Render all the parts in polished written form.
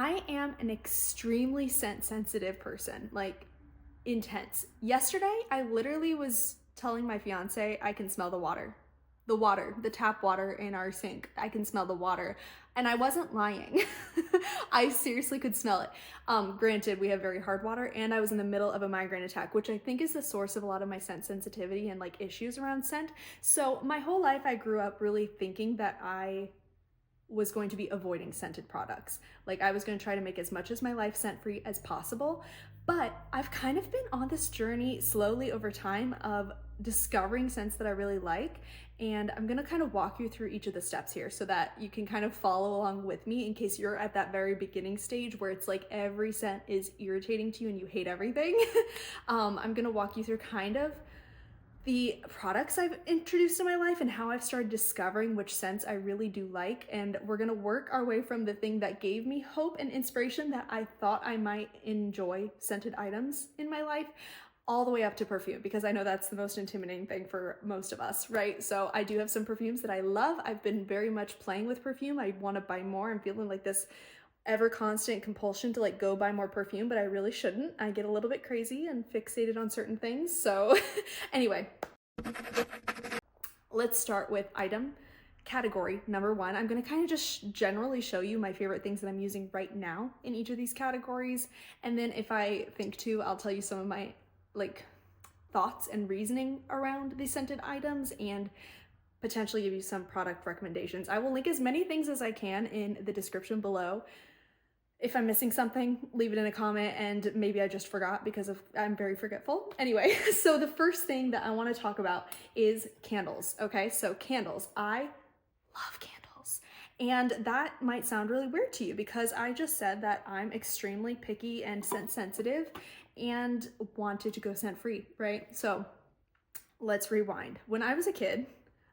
I am an extremely scent sensitive person, like intense. Yesterday, I literally was telling my fiance I can smell the water. The water, the tap water in our sink. I can smell the water. And I wasn't lying. I seriously could smell it. Granted, we have very hard water, and I was in the middle of a migraine attack, which I think is the source of a lot of my scent sensitivity and like issues around scent. So my whole life I grew up really thinking that I was going to be avoiding scented products. Like I was going to try to make as much of my life scent free as possible. But I've kind of been on this journey slowly over time of discovering scents that I really like. And I'm gonna kind of walk you through each of the steps here so that you can kind of follow along with me in case you're at that very beginning stage where it's like every scent is irritating to you and you hate everything. I'm gonna walk you through kind of the products I've introduced in my life and how I've started discovering which scents I really do like. And we're gonna work our way from the thing that gave me hope and inspiration that I thought I might enjoy scented items in my life, all the way up to perfume, because I know that's the most intimidating thing for most of us, right? So I do have some perfumes that I love. I've been very much playing with perfume. I wanna buy more. I'm feeling like this ever constant compulsion to like go buy more perfume, but I really shouldn't. I get a little bit crazy and fixated on certain things. So anyway, let's start with item category number one. I'm going to kind of just generally show you my favorite things that I'm using right now in each of these categories. And then if I think to, I'll tell you some of my like thoughts and reasoning around these scented items and potentially give you some product recommendations. I will link as many things as I can in the description below. If I'm missing something, leave it in a comment, and maybe I just forgot because I'm very forgetful. Anyway, so the first thing that I want to talk about is candles. Okay, so candles. I love candles. And that might sound really weird to you because I just said that I'm extremely picky and scent sensitive and wanted to go scent free, right? So let's rewind. When I was a kid,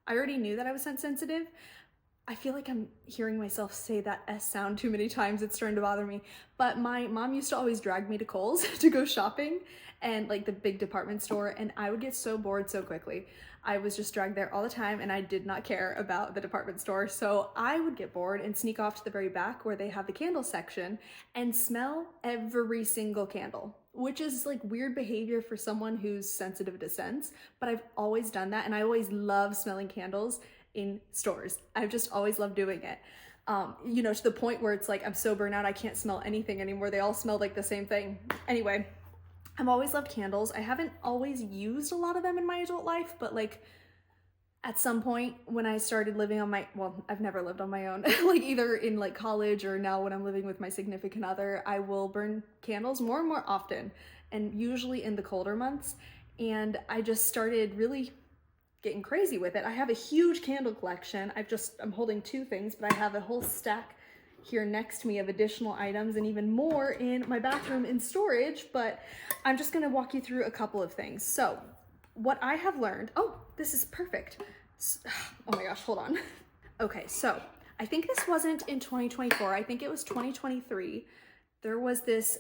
I already knew that I was scent sensitive. I feel like I'm hearing myself say that S sound too many times. It's starting to bother me. But my mom used to always drag me to Kohl's to go shopping and like the big department store. And I would get so bored so quickly. I was just dragged there all the time and I did not care about the department store. So I would get bored and sneak off to the very back where they have the candle section and smell every single candle, which is like weird behavior for someone who's sensitive to scents. But I've always done that. And I always love smelling candles in stores. I've just always loved doing it. You know, to the point where it's like, I'm so burnt out, I can't smell anything anymore. They all smell like the same thing. Anyway, I've always loved candles. I haven't always used a lot of them in my adult life, but like at some point when I started living on my, well, I've never lived on my own, like either in like college or now when I'm living with my significant other, I will burn candles more and more often and usually in the colder months. And I just started really getting crazy with it. I have a huge candle collection. I'm holding two things, but I have a whole stack here next to me of additional items and even more in my bathroom in storage, but I'm just gonna walk you through a couple of things. So what I have learned, oh, this is perfect. Oh my gosh, hold on. Okay, so I think this wasn't in 2024. I think it was 2023. There was this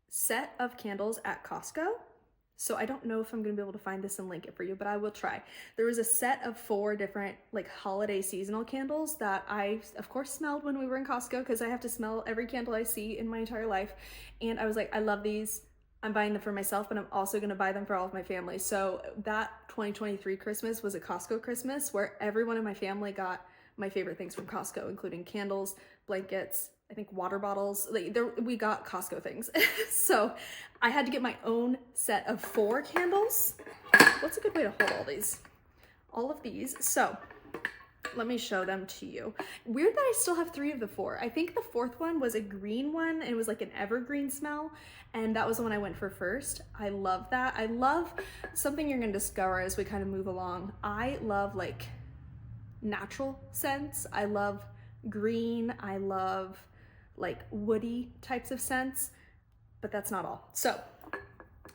set of candles at Costco. So I don't know if I'm gonna be able to find this and link it for you, but I will try. There was a set of 4 different like holiday seasonal candles that I of course smelled when we were in Costco because I have to smell every candle I see in my entire life. And I was like, I love these. I'm buying them for myself, but I'm also gonna buy them for all of my family. So that 2023 Christmas was a Costco Christmas where everyone in my family got my favorite things from Costco, including candles, blankets, I think water bottles. Like we got Costco things. So I had to get my own set of 4 candles. What's a good way to hold all of these? So let me show them to you. Weird that I still have 3 of the 4. I think the 4th one was a green one. It was like an evergreen smell. And that was the one I went for first. I love that. I love something you're gonna discover as we kind of move along. I love like natural scents. I love green. I love like woody types of scents, but that's not all. So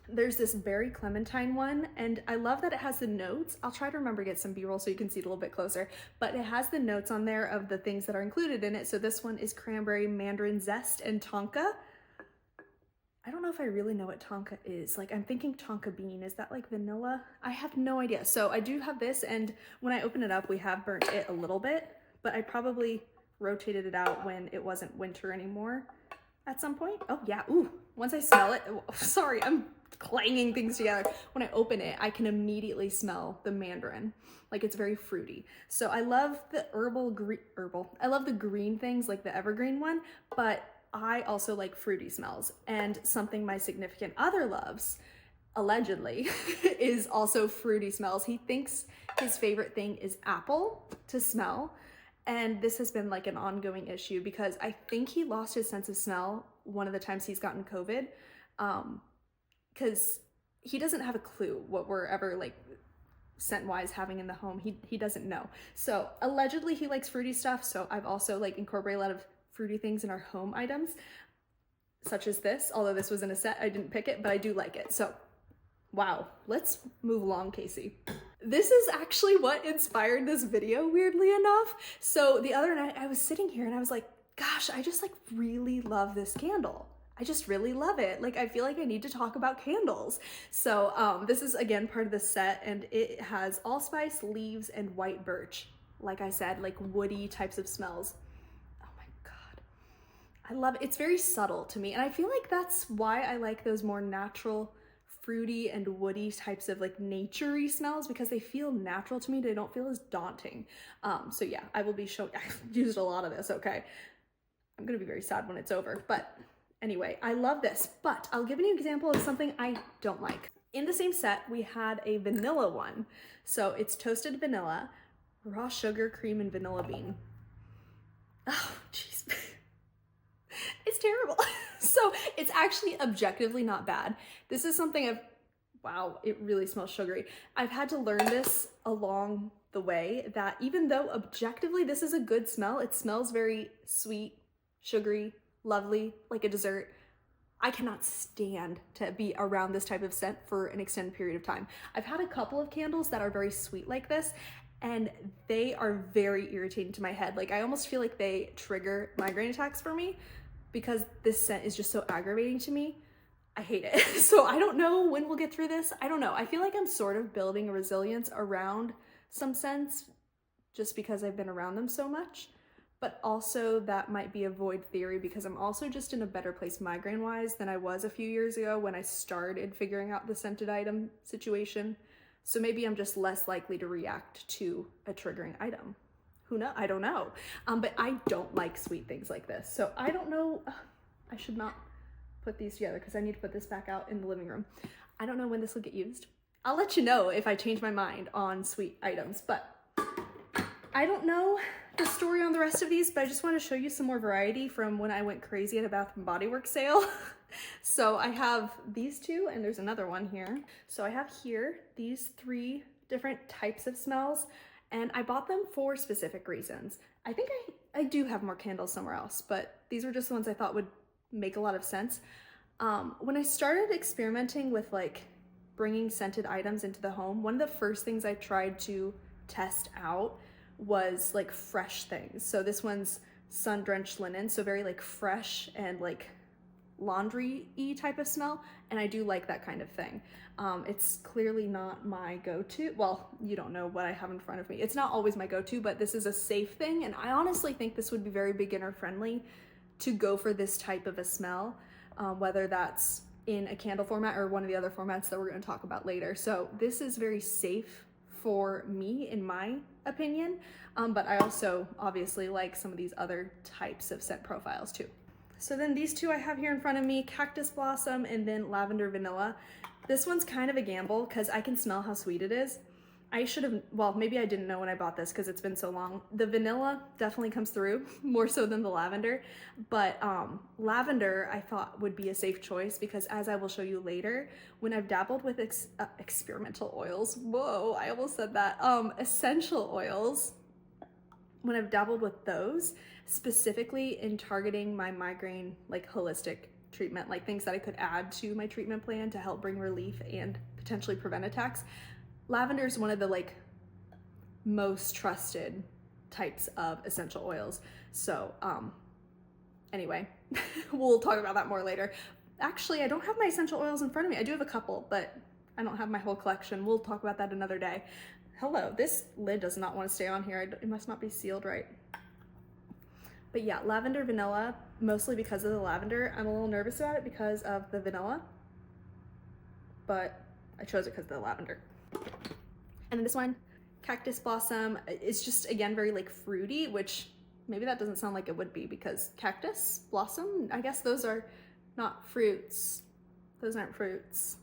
there's this berry clementine one, and I love that it has the notes. I'll try to remember to get some b-roll so you can see it a little bit closer, but it has the notes on there of the things that are included in it. So this one is cranberry, mandarin zest, and tonka. I don't know if I really know what tonka is. Like I'm thinking tonka bean. Is that like vanilla? I have no idea. So I do have this, and when I open it up, we have burnt it a little bit, but I probably rotated it out when it wasn't winter anymore. at some point. Oh yeah, ooh, once I smell it, sorry, I'm clanging things together. When I open it, I can immediately smell the mandarin. Like it's very fruity. So I love the I love the green things, like the evergreen one, but I also like fruity smells. And something my significant other loves, allegedly, is also fruity smells. He thinks his favorite thing is apple to smell. And this has been like an ongoing issue because I think he lost his sense of smell one of the times he's gotten COVID. Because he doesn't have a clue what we're ever like scent-wise having in the home. He doesn't know. So allegedly he likes fruity stuff. So I've also like incorporated a lot of fruity things in our home items, such as this. Although this was in a set, I didn't pick it, but I do like it. So wow, let's move along, Casey. This is actually what inspired this video, weirdly enough. So the other night I was sitting here and I was like, gosh, I just like really love this candle. I just really love it. Like, I feel like I need to talk about candles. So this is again part of the set, and it has allspice, leaves, and white birch. Like I said, like woody types of smells. Oh my God. I love it. It's very subtle to me. And I feel like that's why I like those more natural, fruity and woody types of like nature-y smells, because they feel natural to me. They don't feel as daunting. So yeah, I will be showing, I've used a lot of this, okay? I'm gonna be very sad when it's over, but anyway, I love this, but I'll give you an example of something I don't like. In the same set, we had a vanilla one. So it's toasted vanilla, raw sugar, cream, and vanilla bean. Oh, jeez. It's terrible. So it's actually objectively not bad. This is something wow, it really smells sugary. I've had to learn this along the way, that even though objectively this is a good smell, it smells very sweet, sugary, lovely, like a dessert, I cannot stand to be around this type of scent for an extended period of time. I've had a couple of candles that are very sweet like this, and they are very irritating to my head. Like I almost feel like they trigger migraine attacks for me because this scent is just so aggravating to me. I hate it. So I don't know when we'll get through this. I don't know. I feel like I'm sort of building a resilience around some scents just because I've been around them so much. But also that might be a void theory because I'm also just in a better place migraine-wise than I was a few years ago when I started figuring out the scented item situation. So maybe I'm just less likely to react to a triggering item. Who knows? I don't know. But I don't like sweet things like this. So I don't know. I should not put these together because I need to put this back out in the living room. I don't know when this will get used. I'll let you know if I change my mind on sweet items, but I don't know the story on the rest of these, but I just want to show you some more variety from when I went crazy at a Bath & Body Works sale. So I have these two, and there's another one here. So I have here these 3 different types of smells, and I bought them for specific reasons. I think I do have more candles somewhere else, but these were just the ones I thought would make a lot of sense. When I started experimenting with like bringing scented items into the home, one of the first things I tried to test out was like fresh things. So this one's sun-drenched linen, so very like fresh and like laundry-y type of smell, and I do like that kind of thing. It's clearly not my go-to. Well, you don't know what I have in front of me. It's not always my go-to, but this is a safe thing, and I honestly think this would be very beginner friendly to go for this type of a smell, whether that's in a candle format or one of the other formats that we're going to talk about later. So this is very safe for me, in my opinion, but I also obviously like some of these other types of scent profiles too. So then these two I have here in front of me, Cactus Blossom and then Lavender Vanilla. This one's kind of a gamble because I can smell how sweet it is. I should have, well, maybe I didn't know when I bought this because it's been so long. The vanilla definitely comes through more so than the lavender, but lavender I thought would be a safe choice because, as I will show you later, when I've dabbled with experimental oils, whoa, I almost said that, essential oils, when I've dabbled with those, specifically in targeting my migraine, like holistic treatment, like things that I could add to my treatment plan to help bring relief and potentially prevent attacks, lavender is one of the like most trusted types of essential oils. So anyway, we'll talk about that more later. Actually, I don't have my essential oils in front of me. I do have a couple, but I don't have my whole collection. We'll talk about that another day. Hello, this lid does not want to stay on here. It must not be sealed right. But yeah, lavender vanilla, mostly because of the lavender. I'm a little nervous about it because of the vanilla, but I chose it because of the lavender. And then this one, cactus blossom, is just, again, very like fruity, which maybe that doesn't sound like it would be because cactus blossom, I guess those are not fruits. Those aren't fruits.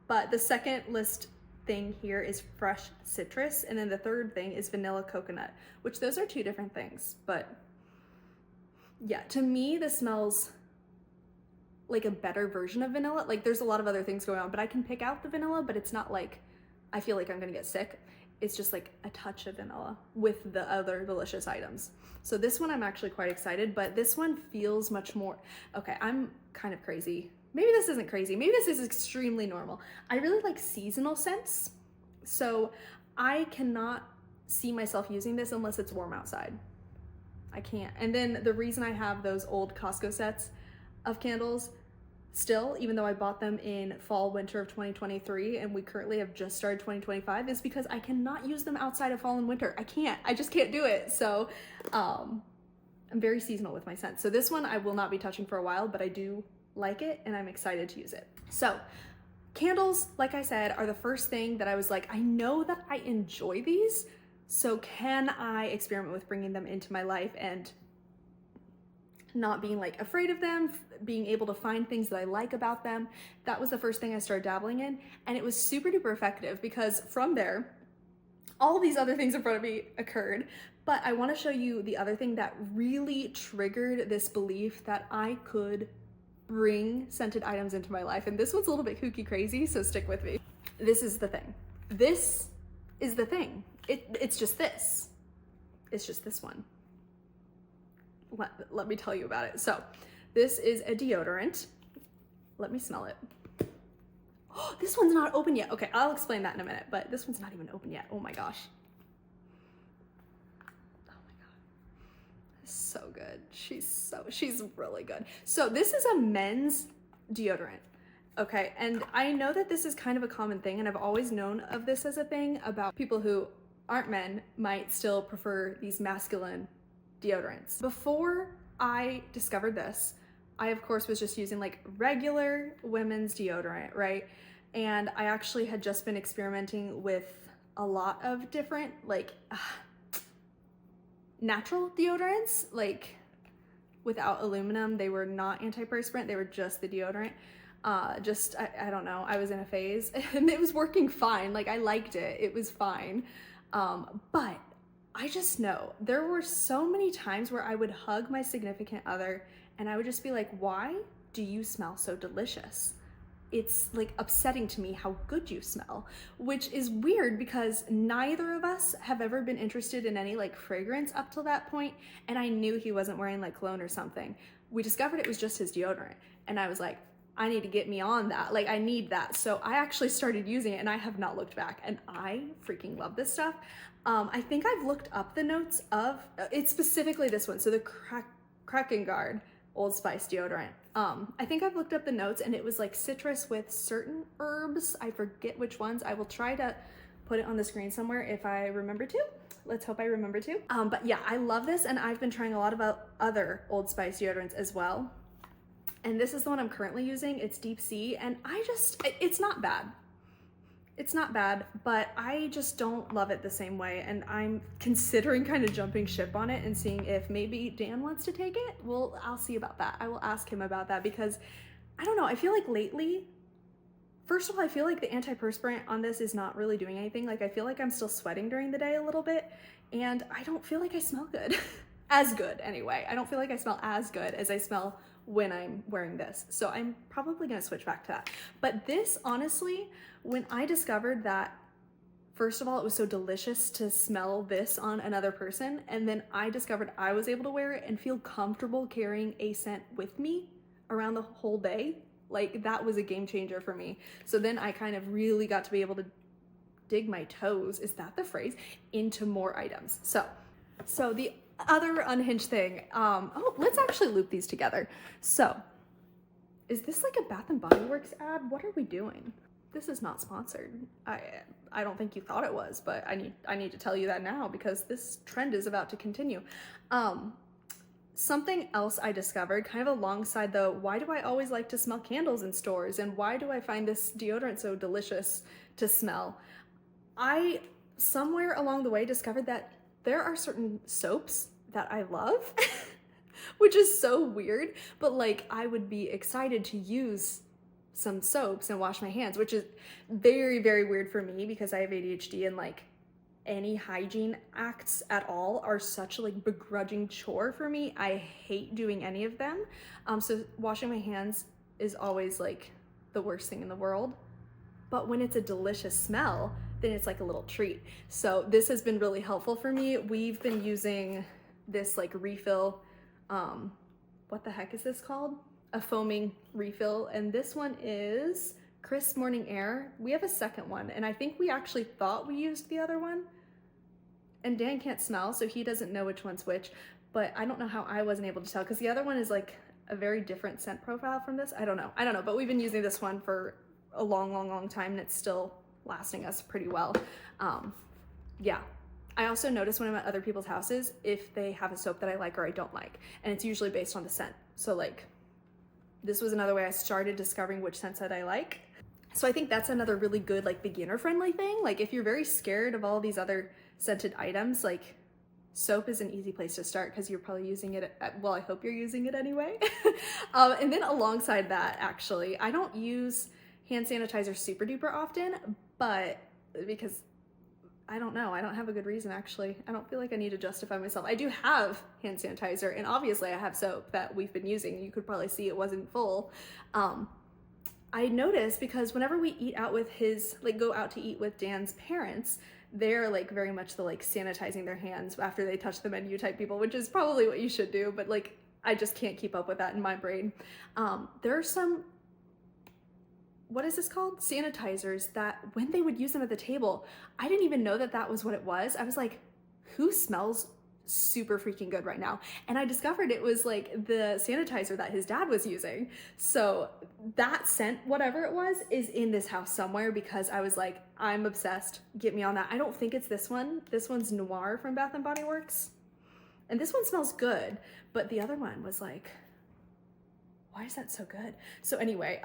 But the second list thing here is fresh citrus, and then the third thing is vanilla coconut, which those are two different things. But yeah, to me, this smells like a better version of vanilla. Like there's a lot of other things going on, but I can pick out the vanilla, but it's not like I feel like I'm gonna get sick. It's just like a touch of vanilla with the other delicious items. So this one I'm actually quite excited, but this one feels much more, okay, I'm kind of crazy. Maybe this isn't crazy. Maybe this is extremely normal. I really like seasonal scents. So I cannot see myself using this unless it's warm outside. I can't. And then the reason I have those old Costco sets of candles still, even though I bought them in fall, winter of 2023, and we currently have just started 2025, is because I cannot use them outside of fall and winter. I can't. I just can't do it. So I'm very seasonal with my scents. So this one I will not be touching for a while, but I do like it and I'm excited to use it. So candles, like I said, are the first thing that I was like, I know that I enjoy these, so can I experiment with bringing them into my life and not being like afraid of them, being able to find things that I like about them. That was the first thing I started dabbling in, and it was super duper effective because from there, all these other things in front of me occurred. But I want to show you the other thing that really triggered this belief that I could bring scented items into my life. And this one's a little bit kooky crazy, so stick with me. This is the thing. This is the thing. It's just this. It's just this one. Let me tell you about it. So this is a deodorant. Let me smell it. Oh, this one's not open yet. Okay, I'll explain that in a minute, but this one's not even open yet. Oh my gosh. So good. She's really good. So this is a men's deodorant. Okay, and I know that this is kind of a common thing, and I've always known of this as a thing about people who aren't men might still prefer these masculine deodorants. Before I discovered this, I of course was just using like regular women's deodorant, right? And I actually had just been experimenting with a lot of different like natural deodorants, like without aluminum. They were not antiperspirant, they were just the deodorant. I don't know, I was in a phase and it was working fine. Like I liked it, it was fine. But I just know there were so many times where I would hug my significant other and I would just be like, why do you smell so delicious? It's like upsetting to me how good you smell, which is weird because neither of us have ever been interested in any like fragrance up till that point. And I knew he wasn't wearing like cologne or something. We discovered it was just his deodorant. And I was like, I need to get me on that. Like I need that. So I actually started using it and I have not looked back, and I freaking love this stuff. I think I've looked up the notes of, it's specifically this one. So the Krakengard Old Spice deodorant. I think I've looked up the notes and it was like citrus with certain herbs. I forget which ones. I will try to put it on the screen somewhere if I remember to. Let's hope I remember to. But yeah, I love this, and I've been trying a lot of other Old Spice deodorants as well. And this is the one I'm currently using. It's Deep Sea, and it's not bad. It's not bad, but I just don't love it the same way, and I'm considering kind of jumping ship on it and seeing if maybe Dan wants to take it. Well, I'll see about that. I will ask him about that because I don't know, I feel like lately, first of all, I feel like the antiperspirant on this is not really doing anything. Like I feel like I'm still sweating during the day a little bit, and I don't feel like I smell good. As good anyway. I don't feel like I smell as good as I smell when I'm wearing this. So I'm probably gonna switch back to that. But this, honestly, when I discovered that, first of all, it was so delicious to smell this on another person, and then I discovered I was able to wear it and feel comfortable carrying a scent with me around the whole day, like that was a game changer for me. So then I kind of really got to be able to dig my toes, is that the phrase, into more items. So the other unhinged thing, oh, let's actually loop these together. So is this like a Bath and Body Works ad? What are we doing? This is not sponsored. I don't think you thought it was, but I need to tell you that now because this trend is about to continue. Something else I discovered kind of alongside the why do I always like to smell candles in stores and why do I find this deodorant so delicious to smell? I somewhere along the way discovered that there are certain soaps that I love, which is so weird, but like I would be excited to use some soaps and wash my hands, which is very, very weird for me because I have ADHD and like any hygiene acts at all are such a like begrudging chore for me. I hate doing any of them. So washing my hands is always like the worst thing in the world. But when it's a delicious smell, then it's like a little treat. So this has been really helpful for me. We've been using this like refill, what the heck is this called? A foaming refill. And this one is Crisp Morning Air. We have a second one, and I think we actually thought we used the other one. And Dan can't smell, so he doesn't know which one's which, but I don't know how I wasn't able to tell because the other one is like a very different scent profile from this. I don't know, but we've been using this one for a long time and it's still lasting us pretty well. Yeah. I also notice when I'm at other people's houses if they have a soap that I like or I don't like, and it's usually based on the scent. So like this was another way I started discovering which scents that I like. So I think that's another really good like beginner friendly thing. Like if you're very scared of all these other scented items, like soap is an easy place to start because you're probably using it well, I hope you're using it anyway. And then alongside that, actually, I don't use hand sanitizer super duper often, but because I don't know, I don't have a good reason actually. I don't feel like I need to justify myself. I do have hand sanitizer and obviously I have soap that we've been using. You could probably see it wasn't full. I noticed because whenever we eat out with go out to eat with Dan's parents, they're like very much the like sanitizing their hands after they touch the menu type people, which is probably what you should do, but like I just can't keep up with that in my brain. There are some, what is this called? Sanitizers that when they would use them at the table, I didn't even know that that was what it was. I was like, who smells super freaking good right now? And I discovered it was like the sanitizer that his dad was using. So that scent, whatever it was, is in this house somewhere because I was like, I'm obsessed. Get me on that. I don't think it's this one. This one's Noir from Bath & Body Works. And this one smells good, but the other one was like, why is that so good? So anyway,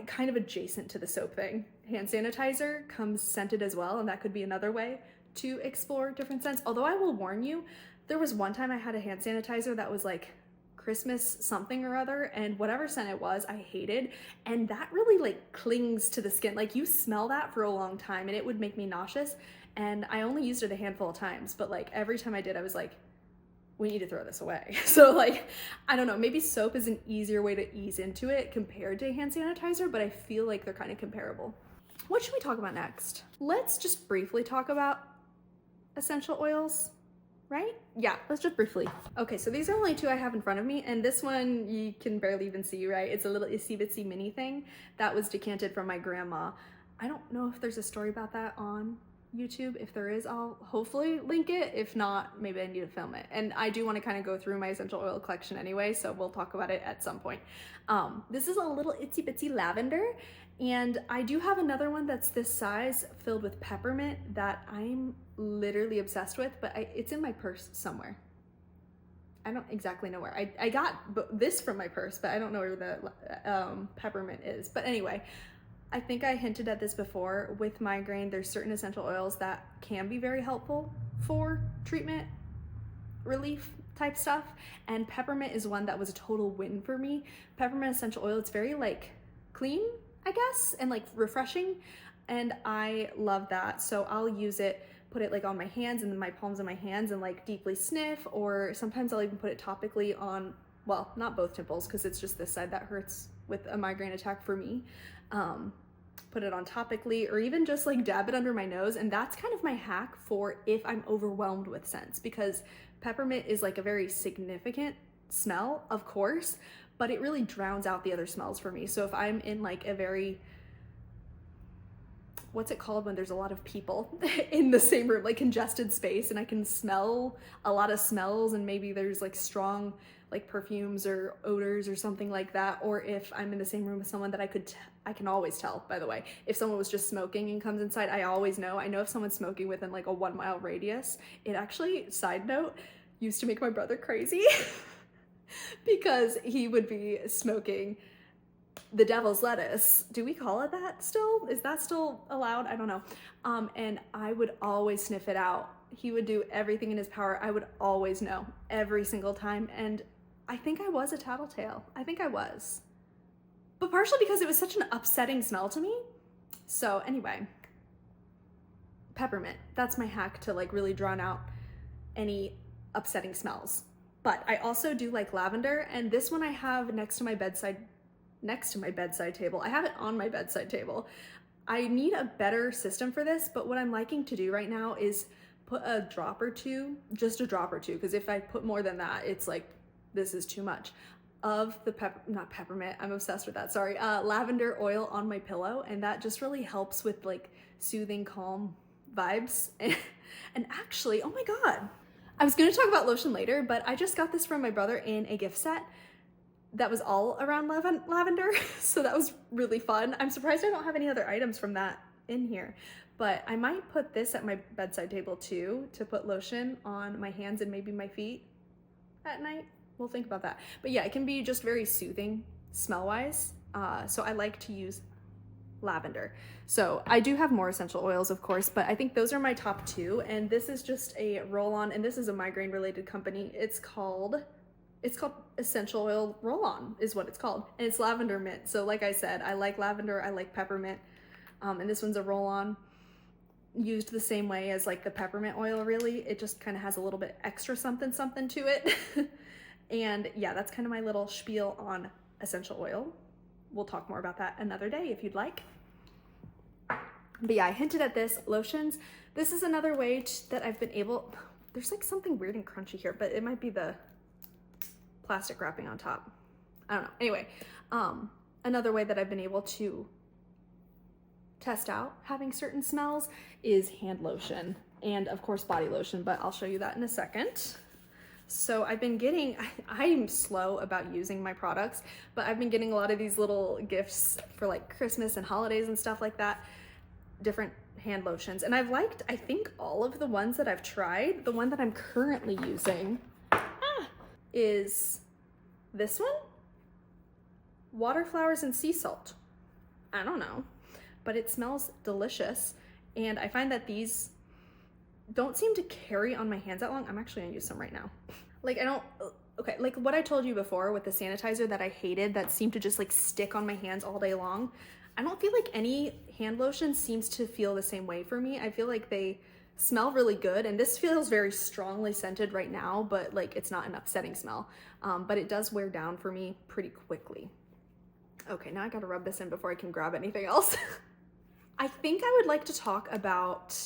kind of adjacent to the soap thing, hand sanitizer comes scented as well, and that could be another way to explore different scents. Although I will warn you, there was one time I had a hand sanitizer that was like Christmas something or other, and whatever scent it was, I hated. And that really like clings to the skin. Like you smell that for a long time and it would make me nauseous. And I only used it a handful of times, but like every time I did, I was like, we need to throw this away. So like, I don't know, maybe soap is an easier way to ease into it compared to hand sanitizer, but I feel like they're kind of comparable. What should we talk about next? Let's just briefly talk about essential oils, right? Yeah, let's just briefly. Okay, so these are only two I have in front of me, and this one you can barely even see, right? It's a little itsy bitsy mini thing that was decanted from my grandma. I don't know if there's a story about that on YouTube. If there is, I'll hopefully link it. If not, maybe I need to film it. And I do want to kind of go through my essential oil collection anyway, so we'll talk about it at some point. This is a little itsy bitsy lavender, and I do have another one that's this size filled with peppermint that I'm literally obsessed with, but it's in my purse somewhere. I don't exactly know where. I got this from my purse, but I don't know where the peppermint is. But anyway, I think I hinted at this before. With migraine, there's certain essential oils that can be very helpful for treatment, relief type stuff. And peppermint is one that was a total win for me. Peppermint essential oil, it's very like clean, I guess, and like refreshing. And I love that. So I'll use it, put it like on my hands and then my palms of my hands and like deeply sniff, or sometimes I'll even put it topically on, well, not both temples because it's just this side that hurts with a migraine attack for me. Put it on topically, or even just like dab it under my nose. And that's kind of my hack for if I'm overwhelmed with scents, because peppermint is like a very significant smell, of course, but it really drowns out the other smells for me. So if I'm in like a very, what's it called when there's a lot of people in the same room, like congested space, and I can smell a lot of smells, and maybe there's like strong like perfumes or odors or something like that, or if I'm in the same room with someone that I can always tell, by the way, if someone was just smoking and comes inside, I know if someone's smoking within like a 1 mile radius. It actually, side note, used to make my brother crazy. because he would be smoking the devil's lettuce. Do we call it that still? Is that still allowed? I don't know. And I would always sniff it out. He would do everything in his power. I would always know every single time. And I think I was a tattletale. I think I was. But partially because it was such an upsetting smell to me. So anyway, peppermint. That's my hack to like really drown out any upsetting smells. But I also do like lavender, and this one I have next to my bedside table. I have it on my bedside table. I need a better system for this, but what I'm liking to do right now is put a drop or two, just a drop or two, because if I put more than that, it's like, this is too much, of the not peppermint, I'm obsessed with that, sorry, lavender oil on my pillow, and that just really helps with like soothing, calm vibes. And actually, oh my God, I was gonna talk about lotion later, but I just got this from my brother in a gift set that was all around lavender, so that was really fun. I'm surprised I don't have any other items from that in here, but I might put this at my bedside table too, to put lotion on my hands and maybe my feet at night. We'll think about that. But yeah, it can be just very soothing smell-wise, so I like to use lavender. So I do have more essential oils, of course, but I think those are my top two, and this is just a roll-on, and this is a migraine related company. It's called Essential Oil Roll-On is what it's called, and it's lavender mint. So like I said, I like lavender, I like peppermint, and this one's a roll-on, used the same way as like the peppermint oil. Really, it just kind of has a little bit extra something to it. And yeah, that's kind of my little spiel on essential oil. We'll talk more about that another day if you'd like. But yeah, I hinted at this, lotions. This is another way that I've been able, there's like something weird and crunchy here, but it might be the plastic wrapping on top. I don't know. Anyway, another way that I've been able to test out having certain smells is hand lotion, and of course body lotion, but I'll show you that in a second. So I've been getting, I'm slow about using my products, but I've been getting a lot of these little gifts for like Christmas and holidays and stuff like that, different hand lotions. And I've liked, I think, all of the ones that I've tried. The one that I'm currently using is this one, wallflowers and sea salt. I don't know, but it smells delicious. And I find that these don't seem to carry on my hands that long. I'm actually gonna use some right now. Like like what I told you before with the sanitizer that I hated, that seemed to just like stick on my hands all day long. I don't feel like any hand lotion seems to feel the same way for me. I feel like they smell really good, and this feels very strongly scented right now, but like it's not an upsetting smell, but it does wear down for me pretty quickly. Okay, now I gotta rub this in before I can grab anything else. I think I would like to talk about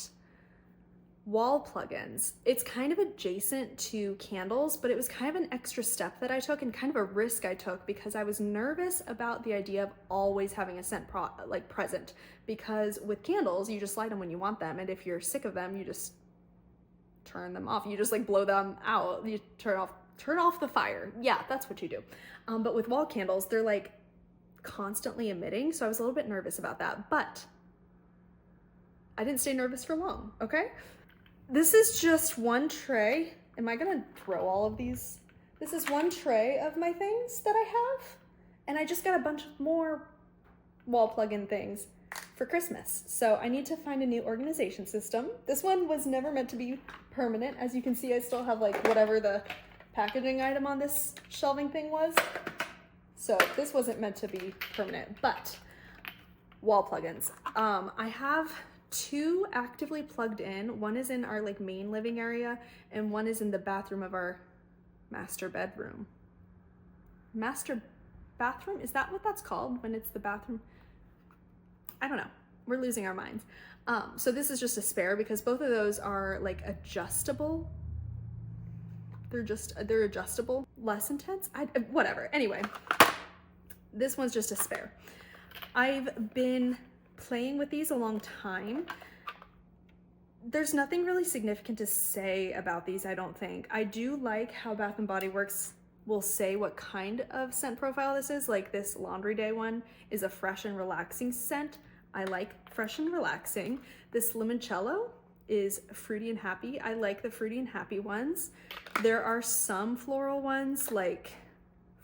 wall plugins. It's kind of adjacent to candles, but it was kind of an extra step that I took and kind of a risk I took, because I was nervous about the idea of always having a scent present, because with candles you just light them when you want them, and if you're sick of them you just turn them off. You just like blow them out. You turn off the fire. Yeah, that's what you do. But with wall candles, they're like constantly emitting, so I was a little bit nervous about that, but I didn't stay nervous for long, okay? This is just one tray. Am I gonna throw all of these? This is one tray of my things that I have, and I just got a bunch of more wall plug-in things for Christmas. So I need to find a new organization system. This one was never meant to be permanent. As you can see, I still have like whatever the packaging item on this shelving thing was. So this wasn't meant to be permanent, but wall plugins. I have two actively plugged in. One is in our like main living area, and one is in the bathroom of our master bedroom. Master bathroom? Is that what that's called when it's the bathroom? I don't know. We're losing our minds. So this is just a spare, because both of those are like adjustable. They're adjustable, less intense. Whatever. Anyway, this one's just a spare. I've been playing with these a long time. There's nothing really significant to say about these, I don't think. I do like how Bath & Body Works will say what kind of scent profile this is. Like this Laundry Day one is a fresh and relaxing scent. I like fresh and relaxing. This limoncello is fruity and happy. I like the fruity and happy ones. There are some floral ones, like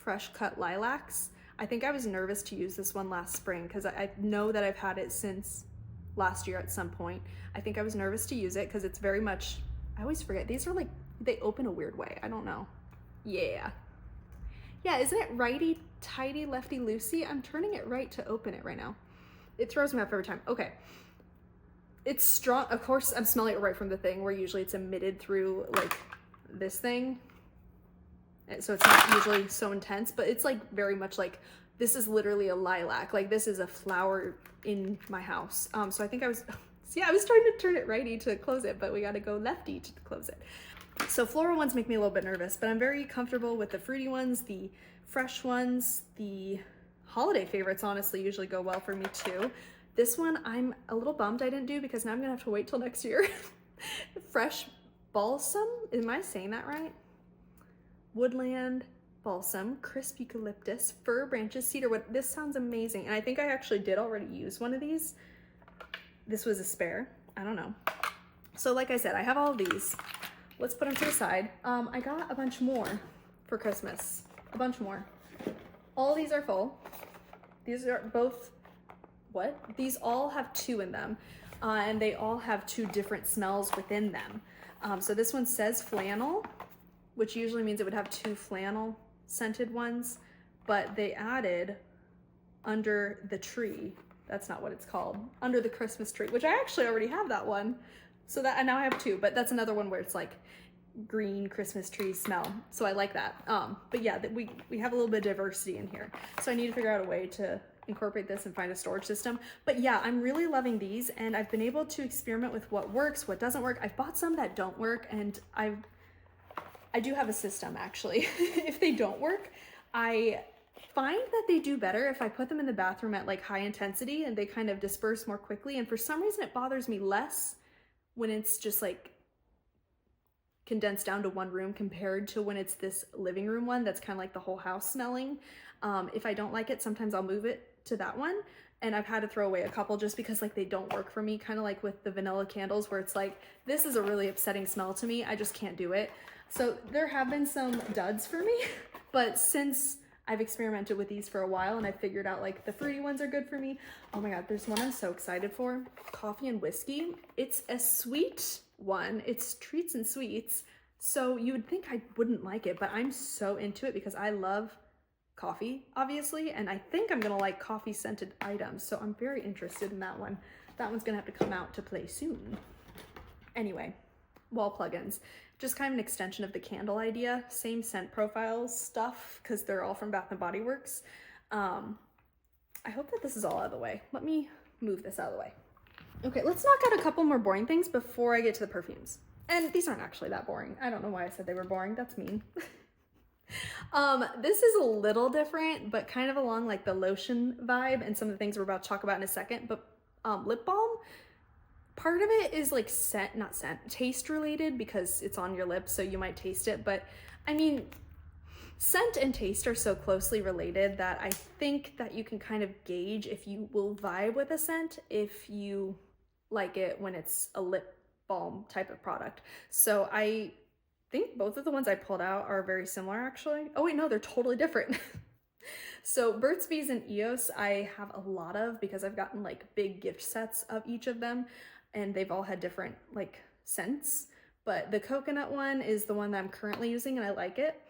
Fresh Cut Lilacs. I think I was nervous to use this one last spring because I know that I've had it since last year at some point. I think I was nervous to use it because it's very much, I always forget, these are like, they open a weird way. I don't know. Yeah. Yeah, isn't it righty tighty, lefty loosey? I'm turning it right to open it right now. It throws me off every time. Okay. It's strong. Of course, I'm smelling it right from the thing where usually it's emitted through like this thing. So it's not usually so intense, but it's like very much like, this is literally a lilac. Like this is a flower in my house. So I think I was, yeah, I was trying to turn it righty to close it, but we got to go lefty to close it. So floral ones make me a little bit nervous, but I'm very comfortable with the fruity ones, the fresh ones, the holiday favorites honestly usually go well for me too. This one I'm a little bummed I didn't do because now I'm gonna have to wait till next year. Fresh balsam, am I saying that right? Woodland balsam, crisp eucalyptus, fir branches, cedarwood. This sounds amazing. And I think I actually did already use one of these. This was a spare, I don't know. So like I said, I have all of these. Let's put them to the side. I got a bunch more for Christmas, a bunch more. All these are full. These are both, what? These all have 2 in them, and they all have 2 different smells within them. So this one says flannel, which usually means it would have 2 flannel scented ones, but they added under the tree. That's not what it's called. Under the Christmas tree, which I actually already have that one. So that, and now I have 2, but that's another one where it's like green Christmas tree smell. So I like that. But yeah, we have a little bit of diversity in here. So I need to figure out a way to incorporate this and find a storage system. But yeah, I'm really loving these, and I've been able to experiment with what works, what doesn't work. I've bought some that don't work, and I do have a system actually. If they don't work, I find that they do better if I put them in the bathroom at like high intensity and they kind of disperse more quickly. And for some reason it bothers me less when it's just like condensed down to one room compared to when it's this living room one that's kind of like the whole house smelling. If I don't like it, sometimes I'll move it to that one. And I've had to throw away a couple just because like they don't work for me, kind of like with the vanilla candles where it's like, this is a really upsetting smell to me. I just can't do it. So there have been some duds for me, but since I've experimented with these for a while and I figured out like the fruity ones are good for me. Oh my God, there's one I'm so excited for. Coffee and whiskey. It's a sweet one. It's treats and sweets. So you would think I wouldn't like it, but I'm so into it because I love coffee, obviously, and I think I'm gonna like coffee scented items. So I'm very interested in that one. That one's gonna have to come out to play soon. Anyway, wall plugins. Just kind of an extension of the candle idea, same scent profiles stuff, because they're all from Bath & Body Works. I hope that this is all out of the way. Let me move this out of the way. Okay, let's knock out a couple more boring things before I get to the perfumes. And these aren't actually that boring. I don't know why I said they were boring, that's mean. This is a little different, but kind of along like the lotion vibe and some of the things we're about to talk about in a second, but lip balm. Part of it is like taste related because it's on your lips, so you might taste it. But I mean, scent and taste are so closely related that I think that you can kind of gauge if you will vibe with a scent if you like it when it's a lip balm type of product. So I think both of the ones I pulled out are very similar actually. Oh wait, no, they're totally different. So Burt's Bees and EOS I have a lot of because I've gotten like big gift sets of each of them. And they've all had different like scents, but the coconut one is the one that I'm currently using and I like it.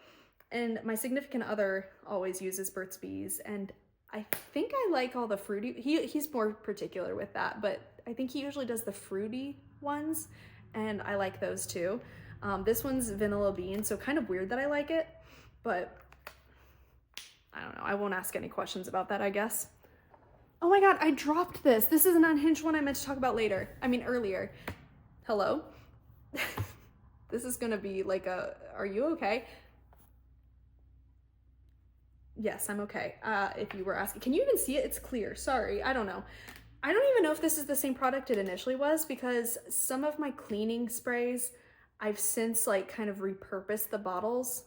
And my significant other always uses Burt's Bees, and I think I like all the fruity, he's more particular with that, but I think he usually does the fruity ones and I like those too. This one's vanilla bean, so kind of weird that I like it, but I don't know, I won't ask any questions about that, I guess. Oh my God, I dropped this. This is an unhinged one I meant to talk about later. I mean, earlier. Hello? This is gonna be like a, are you okay? Yes, I'm okay. If you were asking, can you even see it? It's clear, sorry, I don't know. I don't even know if this is the same product it initially was because some of my cleaning sprays, I've since like kind of repurposed the bottles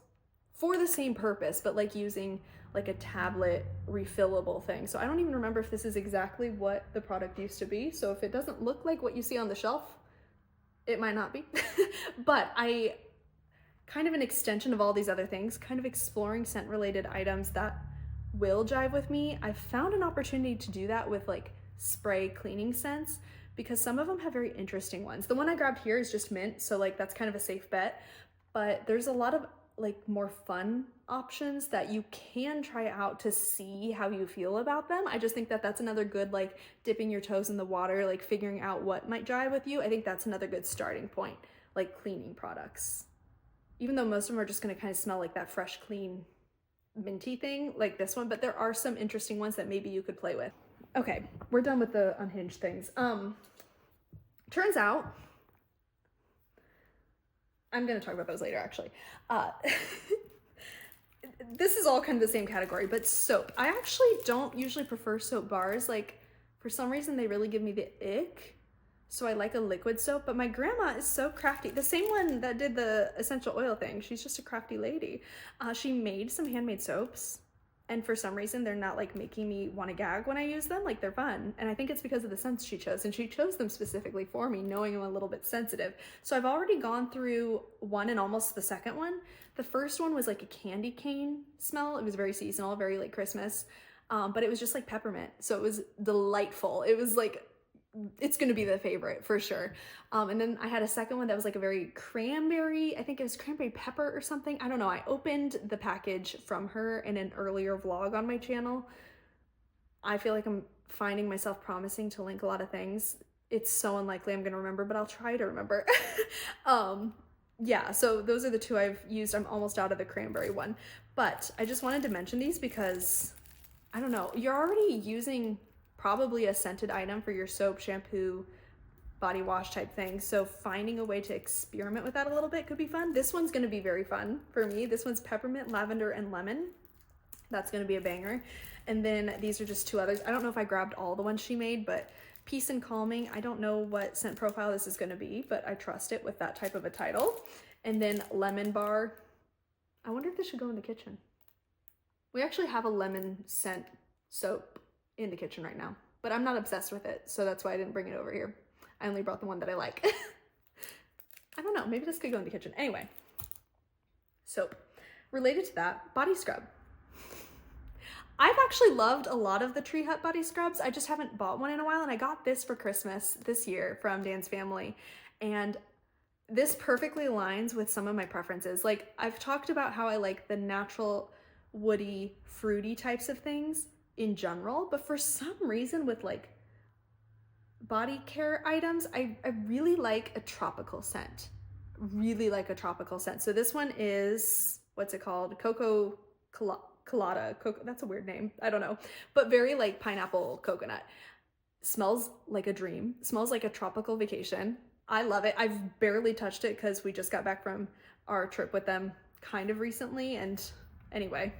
for the same purpose, but like using like a tablet refillable thing. So I don't even remember if this is exactly what the product used to be. So if it doesn't look like what you see on the shelf, it might not be. But I kind of an extension of all these other things, kind of exploring scent related items that will jive with me. I've found an opportunity to do that with like spray cleaning scents because some of them have very interesting ones. The one I grabbed here is just mint, so like that's kind of a safe bet, but there's a lot of like more fun options that you can try out to see how you feel about them. I just think that that's another good, like dipping your toes in the water, like figuring out what might jive with you. I think that's another good starting point, like cleaning products. Even though most of them are just going to kind of smell like that fresh, clean, minty thing like this one, but there are some interesting ones that maybe you could play with. Okay, we're done with the unhinged things. Turns out, I'm going to talk about those later actually. This is all kind of the same category, but soap. I actually don't usually prefer soap bars. Like for some reason they really give me the ick. So I like a liquid soap, but my grandma is so crafty. The same one that did the essential oil thing. She's just a crafty lady. She made some handmade soaps, and for some reason they're not like making me want to gag when I use them. Like they're fun, and I think it's because of the scents she chose, and she chose them specifically for me, knowing I'm a little bit sensitive. So I've already gone through one and almost the second one. The first one was like a candy cane smell. It was very seasonal, very like Christmas, but it was just like peppermint. So it was delightful. It was like, it's gonna be the favorite for sure. And then I had a second one that was like a very cranberry, I think it was cranberry pepper or something. I don't know. I opened the package from her in an earlier vlog on my channel. I feel like I'm finding myself promising to link a lot of things. It's so unlikely I'm gonna remember, but I'll try to remember. Yeah, so those are the two I've used. I'm almost out of the cranberry one, but I just wanted to mention these because I don't know, you're already using probably a scented item for your soap, shampoo, body wash type thing. So finding a way to experiment with that a little bit could be fun. This one's gonna be very fun for me. This one's peppermint, lavender, and lemon. That's gonna be a banger. And then these are just two others. I don't know if I grabbed all the ones she made, but Peace and Calming. I don't know what scent profile this is gonna be, but I trust it with that type of a title. And then Lemon Bar. I wonder if this should go in the kitchen. We actually have a lemon scent soap in the kitchen right now, but I'm not obsessed with it, so that's why I didn't bring it over here. I only brought the one that I like. I don't know, maybe this could go in the kitchen. Anyway, soap. Related to that, body scrub. I've actually loved a lot of the Tree Hut body scrubs. I just haven't bought one in a while, and I got this for Christmas this year from Dan's family, and this perfectly aligns with some of my preferences. Like I've talked about how I like the natural, woody, fruity types of things in general, but for some reason with like body care items, I really like a tropical scent. Really like a tropical scent. So this one is, what's it called? Coco Colada. Coco, that's a weird name. I don't know. But very like pineapple coconut. Smells like a dream. Smells like a tropical vacation. I love it. I've barely touched it because we just got back from our trip with them kind of recently. And anyway,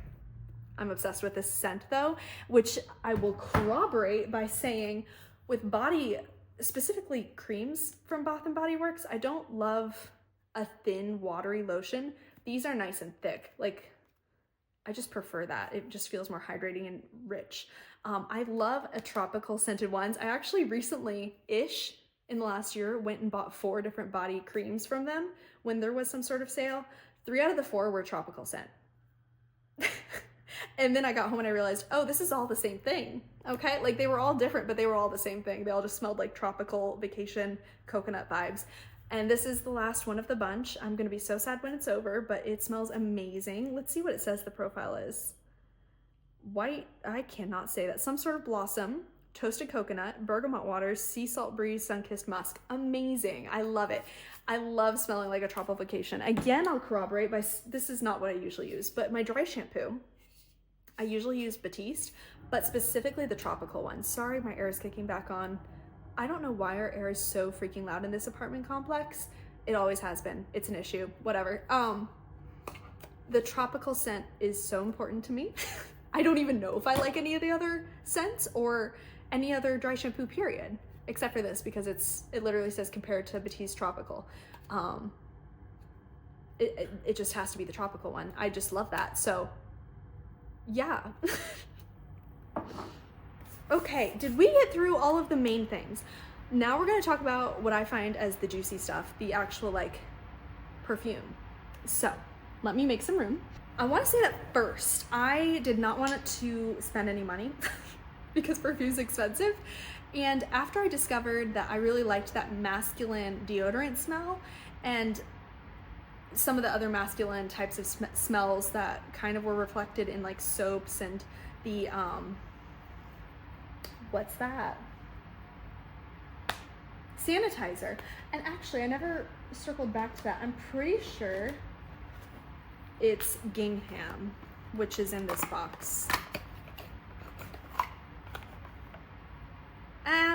I'm obsessed with this scent though, which I will corroborate by saying with body, specifically creams from Bath & Body Works, I don't love a thin, watery lotion. These are nice and thick. Like, I just prefer that. It just feels more hydrating and rich. I love a tropical scented ones. I actually recently-ish in the last year went and bought 4 different body creams from them when there was some sort of sale. 3 out of the 4 were tropical scent. And then I got home and I realized, oh, this is all the same thing. Okay, like they were all different, but they were all the same thing. They all just smelled like tropical vacation coconut vibes. And this is the last one of the bunch. I'm gonna be so sad when it's over, but it smells amazing. Let's see what it says the profile is. White, I cannot say that. Some sort of blossom, toasted coconut, bergamot waters, sea salt breeze, sun-kissed musk. Amazing, I love it. I love smelling like a tropical vacation. Again, I'll corroborate by, this is not what I usually use, but my dry shampoo, I usually use Batiste, but specifically the tropical one. Sorry, my air is kicking back on. I don't know why our air is so freaking loud in this apartment complex. It always has been. It's an issue, whatever. The tropical scent is so important to me. I don't even know if I like any of the other scents or any other dry shampoo, period, except for this, because it literally says compared to Batiste Tropical. It just has to be the tropical one. I just love that. So yeah. Okay, did we get through all of the main things? Now we're gonna talk about what I find as the juicy stuff, the actual like perfume. So let me make some room. I want to say that first, I did not want to spend any money because perfume's expensive. And after I discovered that I really liked that masculine deodorant smell and some of the other masculine types of smells that kind of were reflected in like soaps and the, what's that? Sanitizer. And actually, I never circled back to that. I'm pretty sure it's gingham, which is in this box.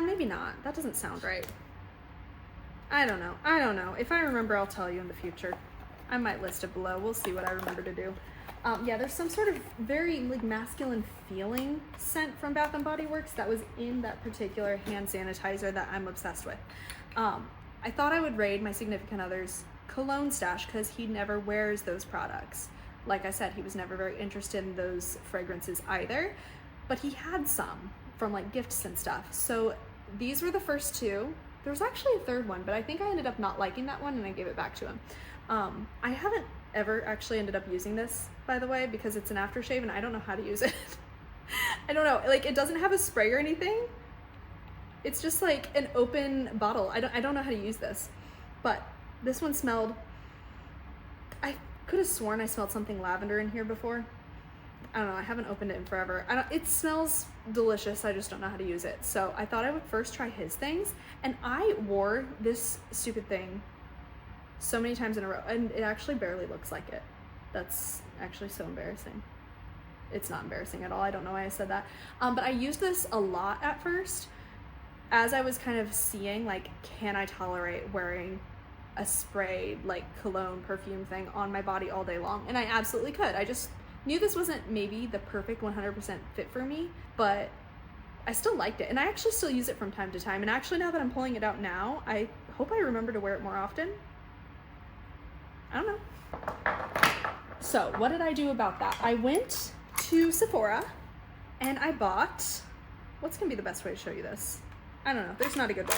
Maybe not. That doesn't sound right. I don't know. If I remember, I'll tell you in the future. I might list it below. We'll see what I remember to do. Yeah, there's some sort of very like masculine feeling scent from Bath & Body Works that was in that particular hand sanitizer that I'm obsessed with. I thought I would raid my significant other's cologne stash because he never wears those products. Like I said, he was never very interested in those fragrances either, but he had some from like gifts and stuff. So these were the first two. There was actually a third one, but I think I ended up not liking that one and I gave it back to him. I haven't ever actually ended up using this, by the way, because it's an aftershave and I don't know how to use it. I don't know, like it doesn't have a spray or anything. It's just like an open bottle. I don't know how to use this, but this one smelled, I could have sworn I smelled something lavender in here before. I don't know, I haven't opened it in forever. It smells delicious, I just don't know how to use it. So I thought I would first try his things, and I wore this stupid thing so many times in a row, and it actually barely looks like it. That's actually so embarrassing. It's not embarrassing at all, I don't know why I said that. But I used this a lot at first, as I was kind of seeing, like, can I tolerate wearing a spray, like, cologne, perfume thing on my body all day long? And I absolutely could. I just knew this wasn't maybe the perfect 100% fit for me, but I still liked it. And I actually still use it from time to time. And actually, now that I'm pulling it out now, I hope I remember to wear it more often. I don't know. So what did I do about that? I went to Sephora and I bought, what's gonna be the best way to show you this? I don't know, there's not a good way.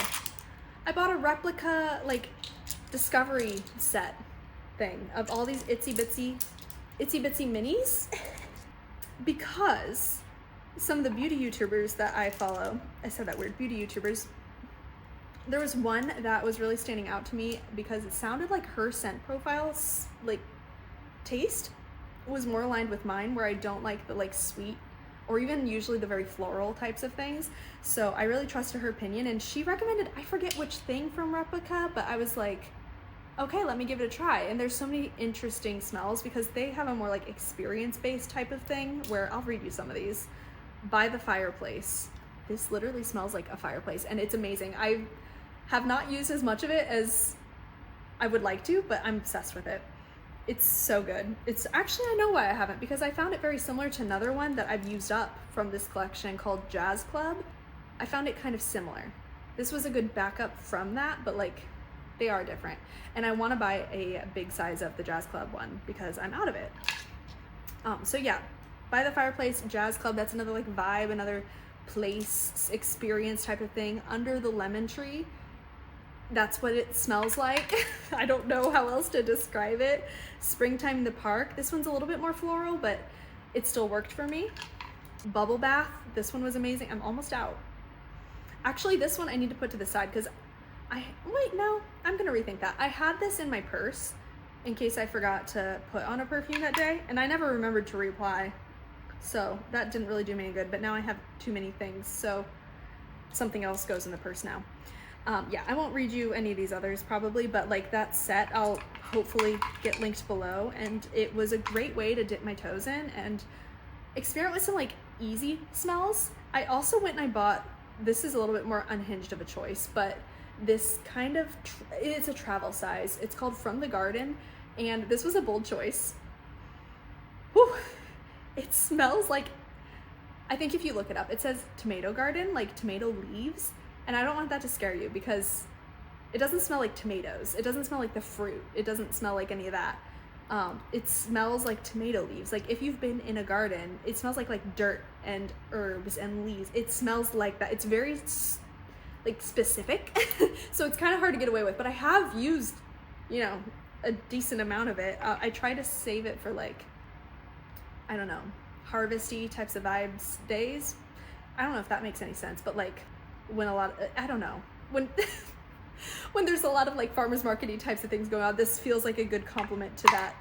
I bought a replica, like, discovery set thing of all these itsy bitsy minis because some of the beauty YouTubers that I follow, I said that weird, beauty YouTubers, there was one that was really standing out to me because it sounded like her scent profile's like taste was more aligned with mine, where I don't like the like sweet or even usually the very floral types of things. So I really trusted her opinion, and she recommended, I forget which thing from Replica, but I was like, okay, let me give it a try. And there's so many interesting smells because they have a more like experience-based type of thing, where I'll read you some of these. By the Fireplace. This literally smells like a fireplace and it's amazing. I have not used as much of it as I would like to, but I'm obsessed with it. It's so good. It's actually, I know why I haven't, because I found it very similar to another one that I've used up from this collection called Jazz Club. I found it kind of similar. This was a good backup from that, but like they are different. And I want to buy a big size of the Jazz Club one because I'm out of it. So yeah, By the Fireplace, Jazz Club, that's another like vibe, another place experience type of thing. Under the Lemon Tree, that's what it smells like. I don't know how else to describe it. Springtime in the Park, this one's a little bit more floral, but it still worked for me. Bubble Bath, this one was amazing. I'm almost out. Actually, this one I need to put to the side because wait, no, I'm gonna rethink that. I had this in my purse in case I forgot to put on a perfume that day, and I never remembered to reapply. So that didn't really do me any good, but now I have too many things, so something else goes in the purse now. Yeah, I won't read you any of these others probably, but like that set, I'll hopefully get linked below, and it was a great way to dip my toes in and experiment with some like easy smells. I also went and I bought, this is a little bit more unhinged of a choice, but this kind of, it's a travel size. It's called From the Garden, and this was a bold choice. Whew. It smells like, I think if you look it up, it says tomato garden, like tomato leaves. And I don't want that to scare you because it doesn't smell like tomatoes. It doesn't smell like the fruit. It doesn't smell like any of that. It smells like tomato leaves. Like if you've been in a garden, it smells like dirt and herbs and leaves. It smells like that. It's very like specific. So it's kind of hard to get away with, but I have used, you know, a decent amount of it. I try to save it for like, I don't know, harvesty types of vibes days. I don't know if that makes any sense, but like when I don't know, when when there's a lot of like farmers market-y types of things going on, this feels like a good complement to that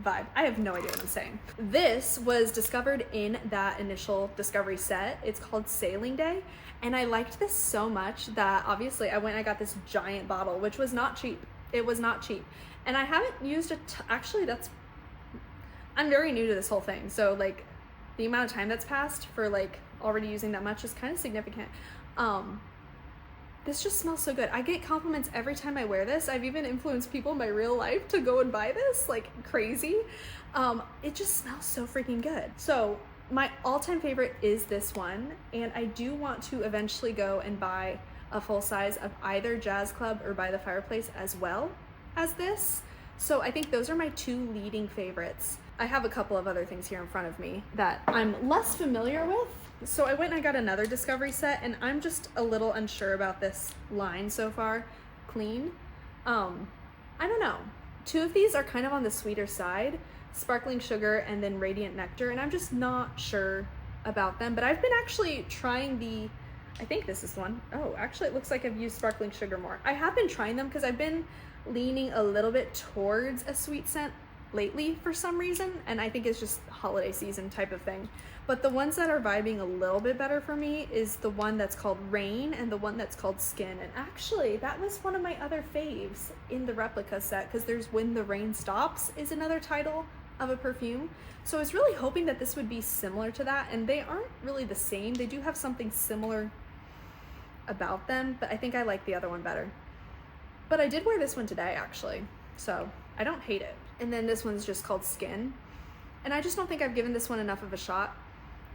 vibe. I have no idea what I'm saying. This was discovered in that initial discovery set. It's called Sailing Day, and I liked this so much that obviously I went and I got this giant bottle, which was not cheap. It was not cheap. And I haven't used it. Actually, I'm very new to this whole thing. So like the amount of time that's passed for like already using that much is kind of significant. This just smells so good. I get compliments every time I wear this. I've even influenced people in my real life to go and buy this, like crazy. It just smells so freaking good. So my all-time favorite is this one, and I do want to eventually go and buy a full size of either Jazz Club or By the Fireplace as well as this. So I think those are my two leading favorites. I have a couple of other things here in front of me that I'm less familiar with. So I went and I got another discovery set, and I'm just a little unsure about this line so far. Clean. I don't know. Two of these are kind of on the sweeter side, Sparkling Sugar and then Radiant Nectar, and I'm just not sure about them. But I've been actually trying I think this is one. Oh, actually it looks like I've used Sparkling Sugar more. I have been trying them because I've been leaning a little bit towards a sweet scent lately for some reason, and I think it's just holiday season type of thing. But the ones that are vibing a little bit better for me is the one that's called Rain and the one that's called Skin. And actually that was one of my other faves in the replica set, because there's When the Rain Stops is another title of a perfume. So I was really hoping that this would be similar to that, and they aren't really the same. They do have something similar about them, but I think I like the other one better. But I did wear this one today actually, so I don't hate it. And then this one's just called Skin, and I just don't think I've given this one enough of a shot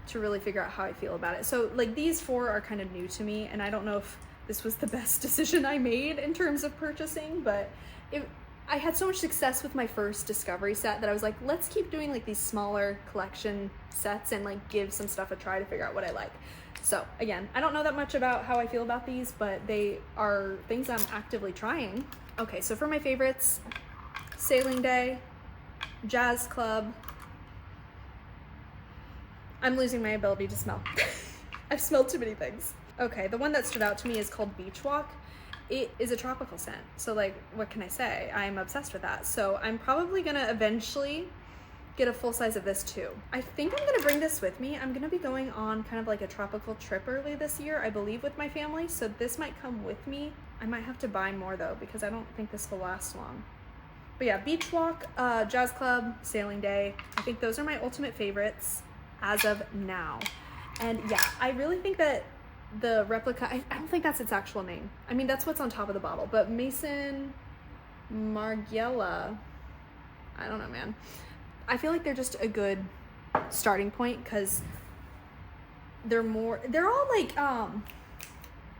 to really figure out how I feel about it. So like these four are kind of new to me, and I don't know if this was the best decision I made in terms of purchasing, but I had so much success with my first discovery set that I was like, let's keep doing like these smaller collection sets and like give some stuff a try to figure out what I like. So again, I don't know that much about how I feel about these, but they are things I'm actively trying. Okay, so for my favorites, Sailing Day, Jazz Club. I'm losing my ability to smell. I've smelled too many things. Okay, the one that stood out to me is called Beach Walk. It is a tropical scent, so like, what can I say? I'm obsessed with that. So I'm probably gonna eventually get a full size of this too. I think I'm gonna bring this with me. I'm gonna be going on kind of like a tropical trip early this year, I believe, with my family, so this might come with me. I might have to buy more though, because I don't think this will last long. But yeah, Beach Walk, Jazz Club, Sailing Day. I think those are my ultimate favorites as of now. And yeah, I really think that the replica, I don't think that's its actual name. I mean, that's what's on top of the bottle, but Maison Margiela, I don't know, man. I feel like they're just a good starting point, because they're all like,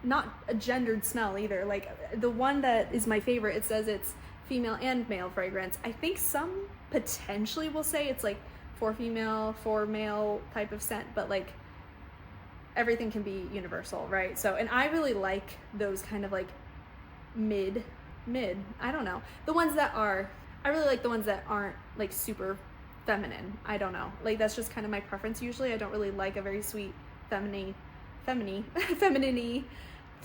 not a gendered smell either. Like the one that is my favorite, it says it's female and male fragrance. I think some potentially will say it's like for female, for male type of scent, but like everything can be universal, right? So, and I really like those kind of like mid, I don't know. I really like the ones that aren't like super feminine. I don't know. Like that's just kind of my preference usually. I don't really like a very sweet, feminine-y,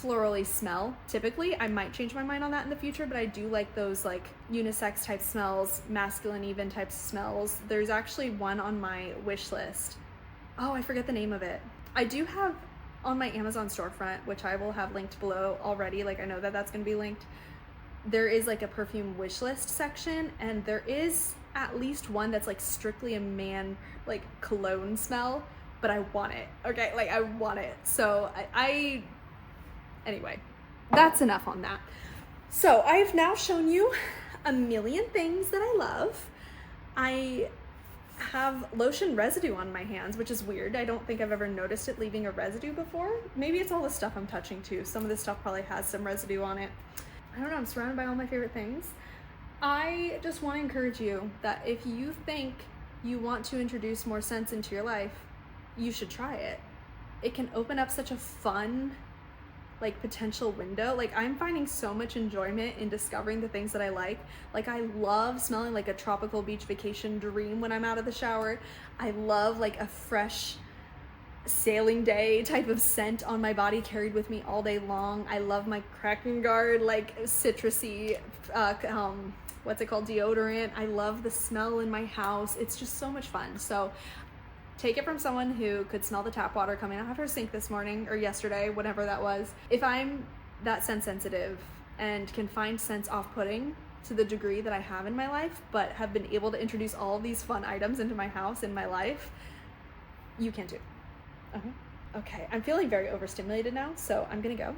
florally smell. Typically, I might change my mind on that in the future, but I do like those like unisex type smells, masculine even types of smells. There's actually one on my wish list. Oh, I forget the name of it. I do have on my Amazon storefront, which I will have linked below already. Like I know that that's going to be linked. There is like a perfume wish list section, and there is at least one that's like strictly a man like cologne smell, but I want it. Okay, like I want it. So anyway, that's enough on that. So I've now shown you a million things that I love. I have lotion residue on my hands, which is weird. I don't think I've ever noticed it leaving a residue before. Maybe it's all the stuff I'm touching too. Some of this stuff probably has some residue on it. I don't know, I'm surrounded by all my favorite things. I just want to encourage you that if you think you want to introduce more scents into your life, you should try it. It can open up such a fun, like potential window. Like I'm finding so much enjoyment in discovering the things that I like. Like I love smelling like a tropical beach vacation dream when I'm out of the shower. I love like a fresh sailing day type of scent on my body carried with me all day long. I love my Kraken Guard like citrusy what's it called, deodorant. I love the smell in my house. It's just so much fun. So take it from someone who could smell the tap water coming out of her sink this morning or yesterday, whatever that was. If I'm that scent sensitive and can find scents off-putting to the degree that I have in my life, but have been able to introduce all of these fun items into my house, in my life, you can too. Okay, I'm feeling very overstimulated now, so I'm gonna go.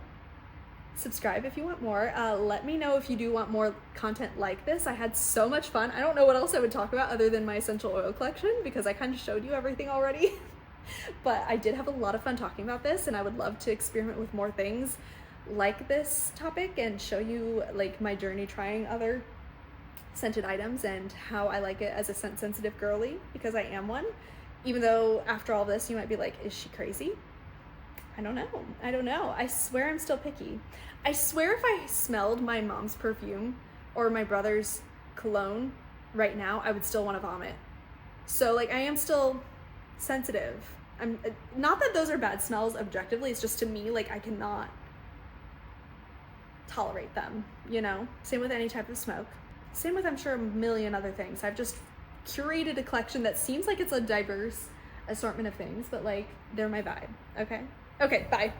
Subscribe if you want more. Let me know if you do want more content like this. I had so much fun. I don't know what else I would talk about other than my essential oil collection because I kind of showed you everything already. But I did have a lot of fun talking about this, and I would love to experiment with more things like this topic and show you like my journey trying other scented items and how I like it as a scent sensitive girly, because I am one. Even though after all this, you might be like, is she crazy? I don't know. I swear I'm still picky. I swear if I smelled my mom's perfume or my brother's cologne right now, I would still want to vomit. So like I am still sensitive. I'm not that those are bad smells objectively, it's just to me, like I cannot tolerate them, you know? Same with any type of smoke. Same with, I'm sure, a million other things. I've just curated a collection that seems like it's a diverse assortment of things, but like they're my vibe. Okay, bye.